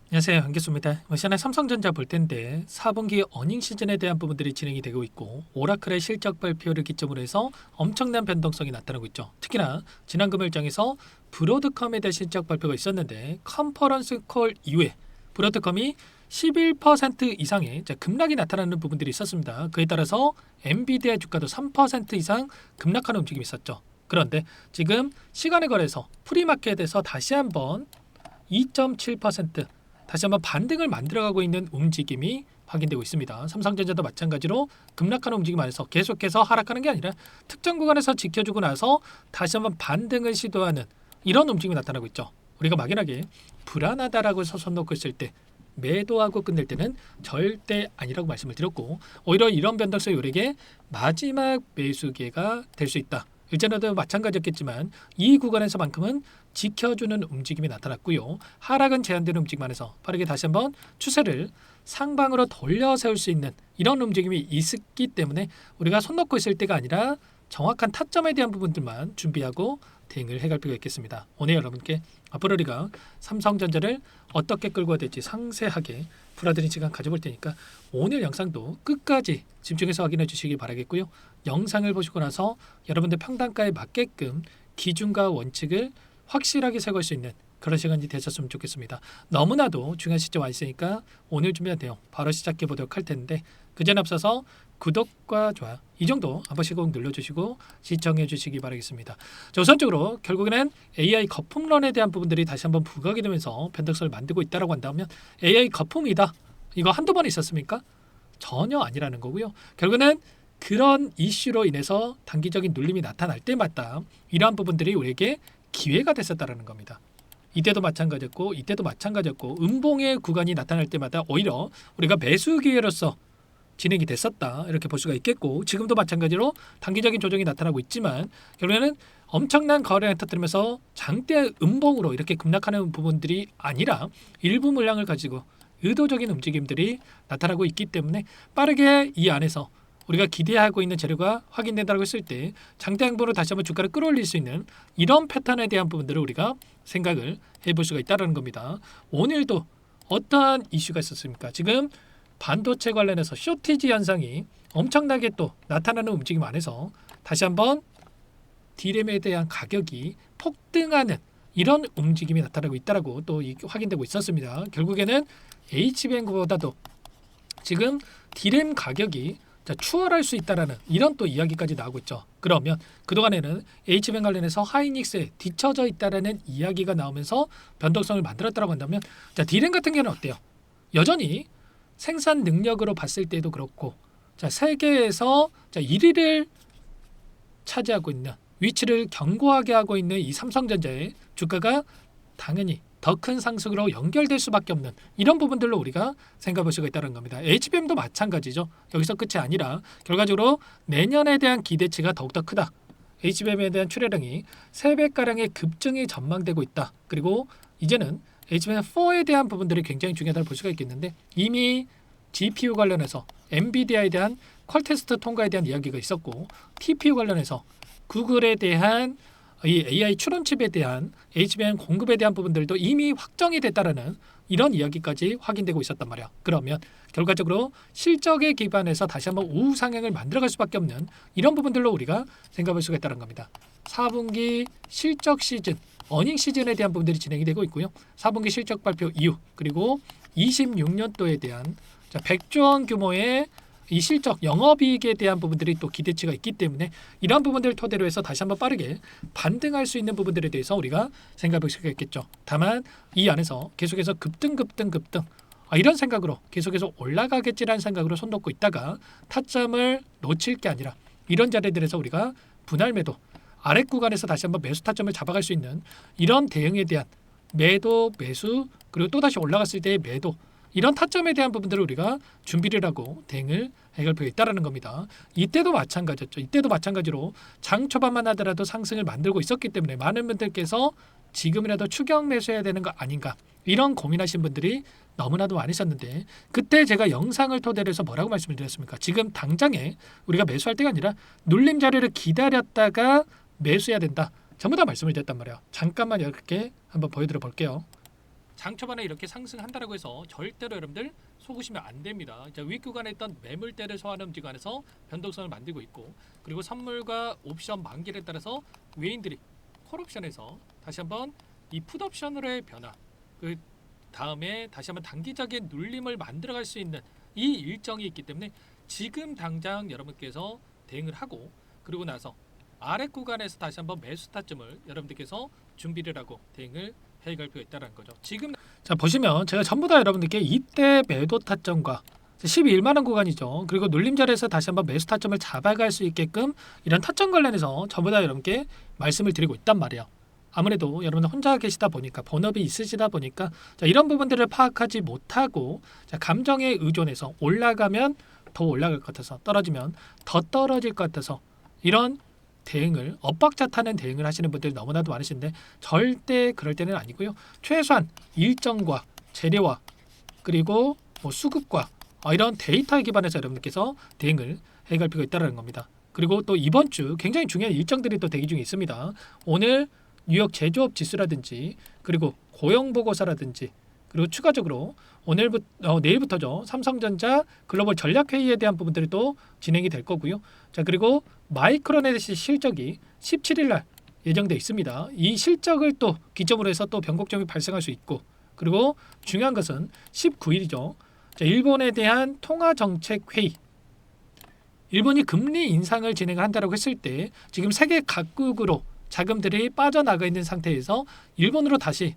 안녕하세요. 한기수입니다. 시간에 삼성전자 볼 텐데 4분기 어닝 시즌에 대한 부분들이 진행이 되고 있고 오라클의 실적 발표를 기점으로 해서 엄청난 변동성이 나타나고 있죠. 특히나 지난 금요일장에서 브로드컴에 대한 실적 발표가 있었는데 컨퍼런스 콜 이후에 브로드컴이 11% 이상의 급락이 나타나는 부분들이 있었습니다. 그에 따라서 엔비디아 주가도 3% 이상 급락하는 움직임이 있었죠. 그런데 지금 시간에 걸해서 프리마켓에서 다시 한번 2.7% 다시 한번 반등을 만들어가고 있는 움직임이 확인되고 있습니다. 삼성전자도 마찬가지로 급락하는 움직임 안에서 계속해서 하락하는 게 아니라 특정 구간에서 지켜주고 나서 다시 한번 반등을 시도하는 이런 움직임이 나타나고 있죠. 우리가 막연하게 불안하다라고 손 놓고 있을 때 매도하고 끝낼 때는 절대 아니라고 말씀을 드렸고 오히려 이런 변동성이 우리에게 마지막 매수 기회가 될 수 있다. 일전에도 마찬가지였겠지만 이 구간에서만큼은 지켜주는 움직임이 나타났고요. 하락은 제한되는 움직임 안에서 빠르게 다시 한번 추세를 상방으로 돌려 세울 수 있는 이런 움직임이 있기 때문에 우리가 손 놓고 있을 때가 아니라 정확한 타점에 대한 부분들만 준비하고 대응을 해갈 필요가 있겠습니다. 오늘 여러분께 앞으로 우리가 삼성전자를 어떻게 끌고 가야 될지 상세하게 풀어드린 시간 가져볼 테니까 오늘 영상도 끝까지 집중해서 확인해 주시기 바라겠고요. 영상을 보시고 나서 여러분들 평단가에 맞게끔 기준과 원칙을 확실하게 세울 수 있는 그런 시간이 되셨으면 좋겠습니다. 너무나도 중요한 시점 와 있으니까 오늘 준비한 내용 바로 시작해 보도록 할 텐데 그 전에 앞서서 구독과 좋아요 이 정도 한 번씩 꼭 눌러주시고 시청해 주시기 바라겠습니다. 자, 우선적으로 결국에는 AI 거품론에 대한 부분들이 다시 한번 부각이 되면서 변동성을 만들고 있다고 한다면 AI 거품이다. 이거 한두 번 있었습니까? 전혀 아니라는 거고요. 결국에는 그런 이슈로 인해서 단기적인 눌림이 나타날 때마다 이러한 부분들이 우리에게 기회가 됐었다라는 겁니다. 이때도 마찬가지였고 이때도 마찬가지였고 음봉의 구간이 나타날 때마다 오히려 우리가 매수 기회로서 진행이 됐었다 이렇게 볼 수가 있겠고 지금도 마찬가지로 단기적인 조정이 나타나고 있지만 결국에는 엄청난 거래량을 터뜨리면서 장대 음봉으로 이렇게 급락하는 부분들이 아니라 일부 물량을 가지고 의도적인 움직임들이 나타나고 있기 때문에 빠르게 이 안에서 우리가 기대하고 있는 재료가 확인된다고 했을 때 장대 행보로 다시 한번 주가를 끌어올릴 수 있는 이런 패턴에 대한 부분들을 우리가 생각을 해볼 수가 있다는 겁니다. 오늘도 어떠한 이슈가 있었습니까? 지금 반도체 관련해서 쇼티지 현상이 엄청나게 또 나타나는 움직임 안에서 다시 한번 D램에 대한 가격이 폭등하는 이런 움직임이 나타나고 있다라고 또 확인되고 있었습니다. 결국에는 HBM보다도 지금 D램 가격이 추월할 수 있다라는 이런 또 이야기까지 나오고 있죠. 그러면 그동안에는 HBM 관련해서 하이닉스에 뒤처져 있다라는 이야기가 나오면서 변동성을 만들었다고 한다면 D램 같은 경우는 어때요? 여전히 생산 능력으로 봤을 때도 그렇고 세계에서 1위를 차지하고 있는 위치를 견고하게 하고 있는 이 삼성전자의 주가가 당연히 더 큰 상승으로 연결될 수밖에 없는 이런 부분들로 우리가 생각해 볼 수가 있다는 겁니다. HBM도 마찬가지죠. 여기서 끝이 아니라 결과적으로 내년에 대한 기대치가 더욱더 크다. HBM에 대한 출하량이 3배가량의 급증이 전망되고 있다. 그리고 이제는 HBM4에 대한 부분들이 굉장히 중요하다고 볼 수가 있겠는데 이미 GPU 관련해서 엔비디아에 대한 퀄테스트 통과에 대한 이야기가 있었고 TPU 관련해서 구글에 대한 이 AI 추론칩에 대한 HBM 공급에 대한 부분들도 이미 확정이 됐다라는 이런 이야기까지 확인되고 있었단 말이야. 그러면 결과적으로 실적에 기반해서 다시 한번 우상향을 만들어갈 수밖에 없는 이런 부분들로 우리가 생각할 수가 있다는 겁니다. 4분기 실적 시즌, 어닝 시즌에 대한 부분들이 진행이 되고 있고요. 4분기 실적 발표 이후 그리고 26년도에 대한 100조 원 규모의 이 실적 영업이익에 대한 부분들이 또 기대치가 있기 때문에 이러한 부분들을 토대로 해서 다시 한번 빠르게 반등할 수 있는 부분들에 대해서 우리가 생각해 볼 수가 있겠죠. 다만 이 안에서 계속해서 급등 이런 생각으로 계속해서 올라가겠지라는 생각으로 손 놓고 있다가 타점을 놓칠 게 아니라 이런 자리들에서 우리가 분할 매도 아랫 구간에서 다시 한번 매수 타점을 잡아갈 수 있는 이런 대응에 대한 매도 매수 그리고 또다시 올라갔을 때의 매도 이런 타점에 대한 부분들을 우리가 준비를 하고 대응을 해갈 필요가 있다는 겁니다. 이때도 마찬가지였죠. 이때도 마찬가지로 장 초반만 하더라도 상승을 만들고 있었기 때문에 많은 분들께서 지금이라도 추격 매수해야 되는 거 아닌가 이런 고민하신 분들이 너무나도 많으셨는데 그때 제가 영상을 토대로 해서 뭐라고 말씀을 드렸습니까? 지금 당장에 우리가 매수할 때가 아니라 눌림 자리를 기다렸다가 매수해야 된다. 전부 다 말씀을 드렸단 말이에요. 잠깐만 이렇게 한번 보여드려 볼게요. 장 초반에 이렇게 상승한다라고 해서 절대로 여러분들 속으시면 안 됩니다. 자, 윗 구간에 있던 매물대를 소화하는 기관에서 변동성을 만들고 있고, 그리고 선물과 옵션 만기를 따라서 외인들이 콜옵션에서 다시 한번 이 풋옵션으로의 변화, 그 다음에 다시 한번 단기적인 눌림을 만들어갈 수 있는 이 일정이 있기 때문에 지금 당장 여러분께서 대응을 하고, 그리고 나서 아래 구간에서 다시 한번 매수 타점을 여러분들께서 준비를 하고 대응을 해갈 필요가 있다는 거죠. 지금 자 보시면 제가 전부 다 여러분들께 이때 매도 타점과 12만 원 구간이죠. 그리고 눌림자리에서 다시 한번 매수 타점을 잡아갈 수 있게끔 이런 타점 관련해서 전부 다 여러분께 말씀을 드리고 있단 말이에요. 아무래도 여러분 혼자 계시다 보니까 본업이 있으시다 보니까 자, 이런 부분들을 파악하지 못하고 자, 감정에 의존해서 올라가면 더 올라갈 것 같아서 떨어지면 더 떨어질 것 같아서 이런 대응을 엇박자 타는 대응을 하시는 분들이 너무나도 많으신데 절대 그럴 때는 아니고요. 최소한 일정과 재료와 그리고 뭐 수급과 이런 데이터에 기반해서 여러분들께서 대응을 해갈 필요가 있다는 겁니다. 그리고 또 이번 주 굉장히 중요한 일정들이 또 대기 중에 있습니다. 오늘 뉴욕 제조업 지수라든지 그리고 고용보고서라든지 그리고 추가적으로 내일부터죠. 삼성전자 글로벌 전략회의에 대한 부분들이 또 진행이 될 거고요. 자, 그리고 마이크로넷의 실적이 17일 날 예정돼 있습니다. 이 실적을 또 기점으로 해서 또 변곡점이 발생할 수 있고, 그리고 중요한 것은 19일이죠. 자, 일본에 대한 통화정책회의, 일본이 금리 인상을 진행을 한다고 했을 때 지금 세계 각국으로 자금들이 빠져나가 있는 상태에서 일본으로 다시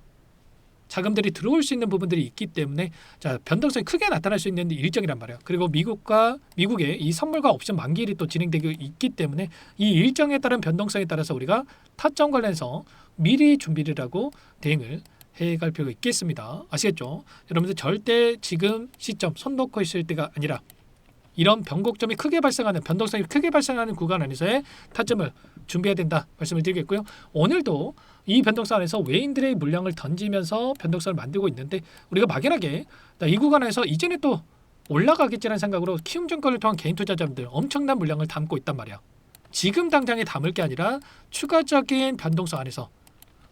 자금들이 들어올 수 있는 부분들이 있기 때문에 자, 변동성이 크게 나타날 수 있는 일정이란 말이에요. 그리고 미국의 이 선물과 옵션 만기일이 또 진행되고 있기 때문에 이 일정에 따른 변동성에 따라서 우리가 타점 관련해서 미리 준비를 하고 대응을 해갈 필요가 있겠습니다. 아시겠죠? 여러분들 절대 지금 시점 손 놓고 있을 때가 아니라 이런 변곡점이 크게 발생하는 변동성이 크게 발생하는 구간 안에서의 타점을 준비해야 된다 말씀을 드리겠고요. 오늘도 이 변동성 안에서 외인들의 물량을 던지면서 변동성을 만들고 있는데 우리가 막연하게 이 구간에서 이제는 또 올라가겠지라는 생각으로 키움증권을 통한 개인 투자자분들 엄청난 물량을 담고 있단 말이야. 지금 당장에 담을 게 아니라 추가적인 변동성 안에서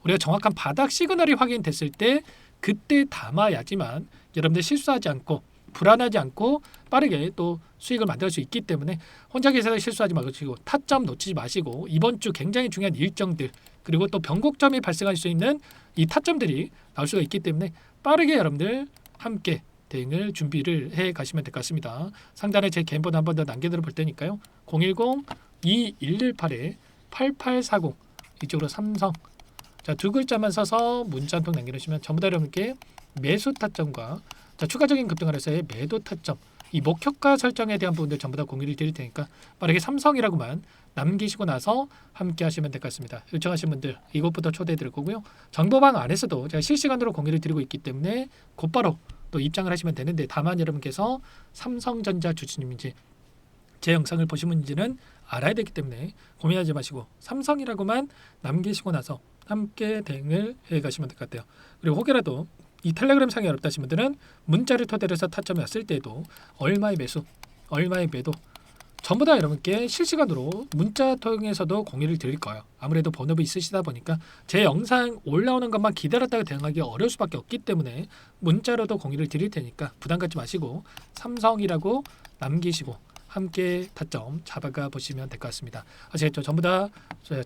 우리가 정확한 바닥 시그널이 확인됐을 때 그때 담아야지만 여러분들 실수하지 않고 불안하지 않고 빠르게 또 수익을 만들 수 있기 때문에 혼자 계셔서 실수하지 마시고 타점 놓치지 마시고 이번 주 굉장히 중요한 일정들 그리고 또 변곡점이 발생할 수 있는 이 타점들이 나올 수가 있기 때문에 빠르게 여러분들 함께 대응을 준비를 해 가시면 될 것 같습니다. 상단에 제 개인번호 한 번 더 남겨드려 볼 테니까요. 010-2118-8840 이쪽으로 삼성 자, 두 글자만 써서 문자 한 통 남겨주시면 전부 다 여러분께 매수 타점과 자, 추가적인 급등을 해서의 매도 타점 이 목표가 설정에 대한 부분들 전부 다 공유를 드릴 테니까 빠르게 삼성이라고만 남기시고 나서 함께 하시면 될 것 같습니다. 요청하신 분들 이곳부터 초대해 드릴 거고요. 정보방 안에서도 제가 실시간으로 공유를 드리고 있기 때문에 곧바로 또 입장을 하시면 되는데 다만 여러분께서 삼성전자 주주님인지 제 영상을 보신 분인지는 알아야 되기 때문에 고민하지 마시고 삼성이라고만 남기시고 나서 함께 대응을 해 가시면 될 것 같아요. 그리고 혹여라도 이 텔레그램 상이 어렵다 하신 분들은 문자를 토대로 해서 타점이 왔을 때도 얼마의 매수, 얼마의 매도 전부 다 여러분께 실시간으로 문자 통해서도 공유를 드릴 거예요. 아무래도 번호비 있으시다 보니까 제 영상 올라오는 것만 기다렸다가 대응하기 어려울 수밖에 없기 때문에 문자로도 공유를 드릴 테니까 부담 갖지 마시고 삼성이라고 남기시고 함께 타점 잡아가 보시면 될 것 같습니다. 아시겠죠? 전부 다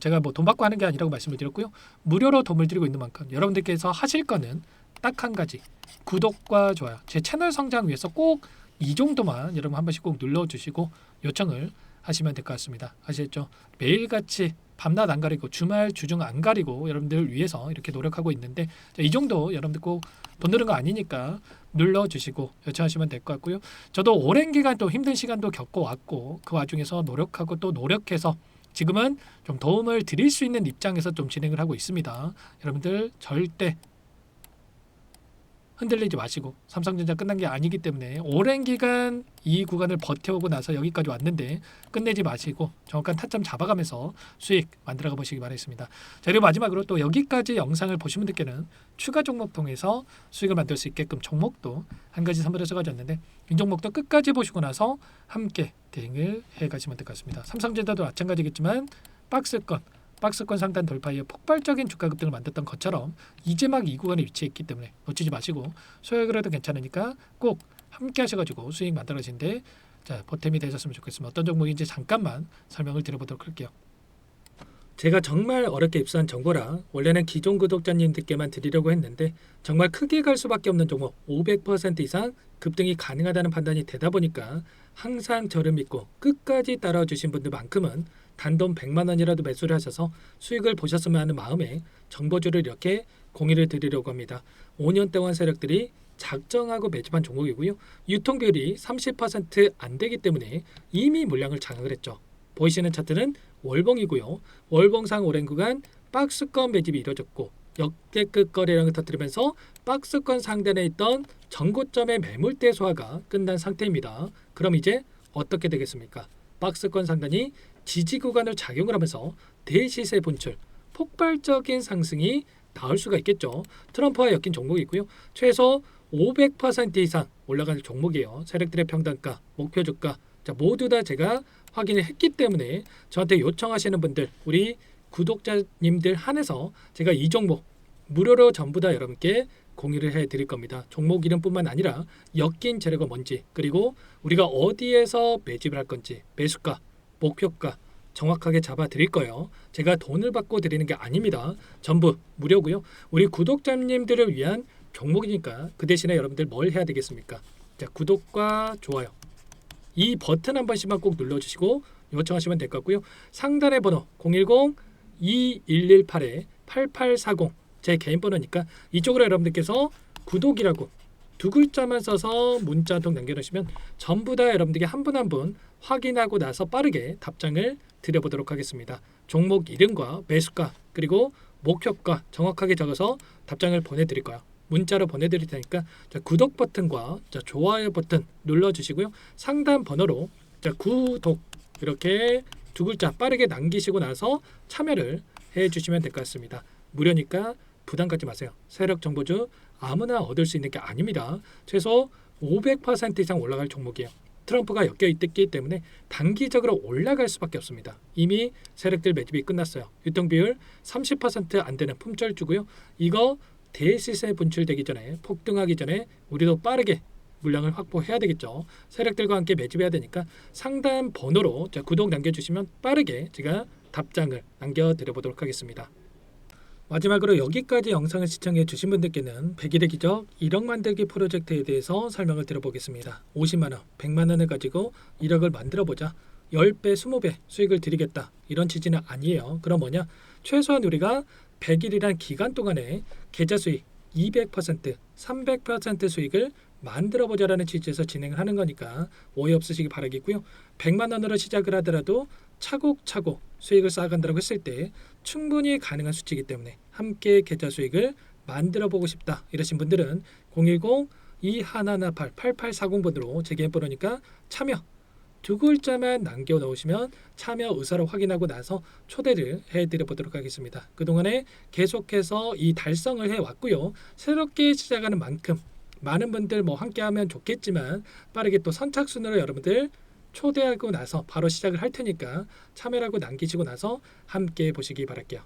제가 뭐 돈 받고 하는 게 아니라고 말씀을 드렸고요. 무료로 도움을 드리고 있는 만큼 여러분들께서 하실 거는 딱 한 가지 구독과 좋아요 제 채널 성장 위해서 꼭 이 정도만 여러분 한 번씩 꼭 눌러주시고 요청을 하시면 될 것 같습니다. 아시겠죠? 매일같이 밤낮 안 가리고 주말 주중 안 가리고 여러분들을 위해서 이렇게 노력하고 있는데 이 정도 여러분들 꼭 돈 드는 거 아니니까 눌러주시고 요청하시면 될 것 같고요. 저도 오랜 기간 또 힘든 시간도 겪어왔고 그 와중에서 노력하고 또 노력해서 지금은 좀 도움을 드릴 수 있는 입장에서 좀 진행을 하고 있습니다. 여러분들 절대 흔들리지 마시고 삼성전자 끝난 게 아니기 때문에 오랜 기간 이 구간을 버텨오고 나서 여기까지 왔는데 끝내지 마시고 정확한 타점 잡아가면서 수익 만들어가 보시기 바라겠습니다. 자, 그리고 마지막으로 또 여기까지 영상을 보신 분들께는 추가 종목 통해서 수익을 만들 수 있게끔 종목도 한 가지 선물해서 가졌는데 이 종목도 끝까지 보시고 나서 함께 대응을 해 가시면 될 것 같습니다. 삼성전자도 마찬가지겠지만 박스권 박스권 상단 돌파 이후 폭발적인 주가 급등을 만들었던 것처럼 이제 막 이 구간에 위치했기 때문에 놓치지 마시고 소액을 해도 괜찮으니까 꼭 함께 하셔가지고 수익 만들어진데 자 보탬이 되셨으면 좋겠습니다. 어떤 종목인지 잠깐만 설명을 드려보도록 할게요. 제가 정말 어렵게 입수한 정보라 원래는 기존 구독자님들께만 드리려고 했는데 정말 크게 갈 수밖에 없는 종목 500% 이상 급등이 가능하다는 판단이 되다 보니까 항상 저를 믿고 끝까지 따라와 주신 분들만큼은 단돈 100만 원이라도 매수를 하셔서 수익을 보셨으면 하는 마음에 정보주를 이렇게 공유를 드리려고 합니다. 5년 동안 세력들이 작정하고 매집한 종목이고요. 유통비율이 30%안 되기 때문에 이미 물량을 장악을 했죠. 보이시는 차트는 월봉이고요. 월봉상 오랜 구간 박스권 매집이 이루어졌고 역대급 거래량을 터뜨리면서 박스권 상단에 있던 전고점의 매물대 소화가 끝난 상태입니다. 그럼 이제 어떻게 되겠습니까? 박스권 상단이 지지 구간을 작용을 하면서 대시세 분출, 폭발적인 상승이 나올 수가 있겠죠. 트럼프와 엮인 종목이고요. 최소 500% 이상 올라가는 종목이에요. 세력들의 평단가, 목표 주가 자, 모두 다 제가 확인을 했기 때문에 저한테 요청하시는 분들 우리 구독자님들 한해서 제가 이 종목 무료로 전부 다 여러분께 공유를 해드릴 겁니다. 종목 이름뿐만 아니라 엮인 재료가 뭔지 그리고 우리가 어디에서 매집을 할 건지 매수가, 목표가 정확하게 잡아 드릴 거예요. 제가 돈을 받고 드리는 게 아닙니다. 전부 무료고요. 우리 구독자님들을 위한 종목이니까 그 대신에 여러분들 뭘 해야 되겠습니까? 자, 구독과 좋아요 이 버튼 한 번씩만 꼭 눌러주시고 요청하시면 될 것 같고요. 상단의 번호 010-2118-8840 제 개인 번호니까 이쪽으로 여러분들께서 구독이라고 두 글자만 써서 문자 한 통 남겨주시면 전부 다 여러분들께 한 분 한 분 확인하고 나서 빠르게 답장을 드려보도록 하겠습니다. 종목 이름과 매수가 그리고 목표가 정확하게 적어서 답장을 보내드릴 거예요. 문자로 보내드릴 테니까 자, 구독 버튼과 자, 좋아요 버튼 눌러주시고요. 상단 번호로 자, 구독 이렇게 두 글자 빠르게 남기시고 나서 참여를 해주시면 될 것 같습니다. 무료니까 부담 갖지 마세요. 세력 정보주 아무나 얻을 수 있는 게 아닙니다. 최소 500% 이상 올라갈 종목이에요. 트럼프가 엮여 있기 때문에 단기적으로 올라갈 수밖에 없습니다. 이미 세력들 매집이 끝났어요. 유통비율 30%안 되는 품절주고요. 이거 대시세 분출되기 전에 폭등하기 전에 우리도 빠르게 물량을 확보해야 되겠죠. 세력들과 함께 매집해야 되니까 상단 번호로 자, 구독 남겨주시면 빠르게 제가 답장을 남겨드려보도록 하겠습니다. 마지막으로 여기까지 영상을 시청해 주신 분들께는 100일의 기적 1억 만들기 프로젝트에 대해서 설명을 드려보겠습니다. 50만원, 100만원을 가지고 1억을 만들어보자 10배, 20배 수익을 드리겠다 이런 취지는 아니에요. 그럼 뭐냐? 최소한 우리가 100일이란 기간 동안에 계좌 수익 200%, 300% 수익을 만들어보자라는 취지에서 진행을 하는 거니까 오해 없으시기 바라겠고요. 100만 원으로 시작을 하더라도 차곡차곡 수익을 쌓아간다고 했을 때 충분히 가능한 수치이기 때문에 함께 계좌 수익을 만들어보고 싶다 이러신 분들은 010-2118-8840번으로 제 개인 번호니까 참여 두 글자만 남겨 놓으시면 참여 의사를 확인하고 나서 초대를 해드려 보도록 하겠습니다. 그동안에 계속해서 이 달성을 해왔고요. 새롭게 시작하는 만큼 많은 분들 뭐 함께하면 좋겠지만 빠르게 또 선착순으로 여러분들 초대하고 나서 바로 시작을 할 테니까 참여라고 남기시고 나서 함께 보시기 바랄게요.